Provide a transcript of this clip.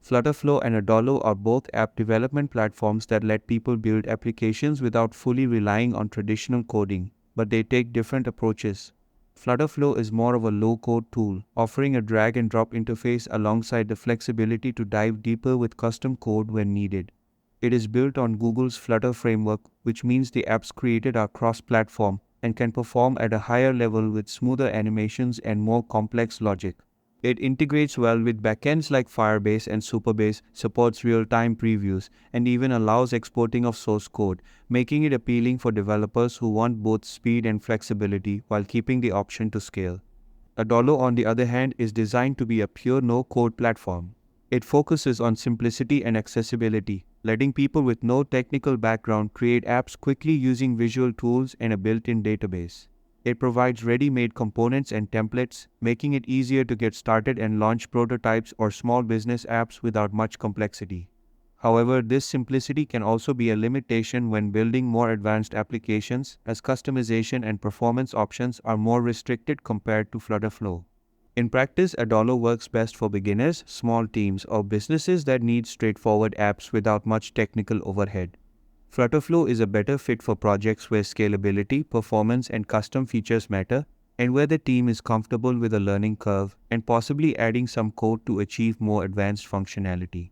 FlutterFlow and Adalo are both app development platforms that let people build applications without fully relying on traditional coding, but they take different approaches. FlutterFlow is more of a low-code tool, offering a drag-and-drop interface alongside the flexibility to dive deeper with custom code when needed. It is built on Google's Flutter framework, which means the apps created are cross-platform and can perform at a higher level with smoother animations and more complex logic. It integrates well with backends like Firebase and Supabase, supports real-time previews, and even allows exporting of source code, making it appealing for developers who want both speed and flexibility while keeping the option to scale. Adalo, on the other hand, is designed to be a pure no-code platform. It focuses on simplicity and accessibility, letting people with no technical background create apps quickly using visual tools and a built-in database. It provides ready-made components and templates, making it easier to get started and launch prototypes or small business apps without much complexity. However, this simplicity can also be a limitation when building more advanced applications, as customization and performance options are more restricted compared to FlutterFlow. In practice, Adalo works best for beginners, small teams, or businesses that need straightforward apps without much technical overhead. FlutterFlow is a better fit for projects where scalability, performance, and custom features matter, and where the team is comfortable with a learning curve and possibly adding some code to achieve more advanced functionality.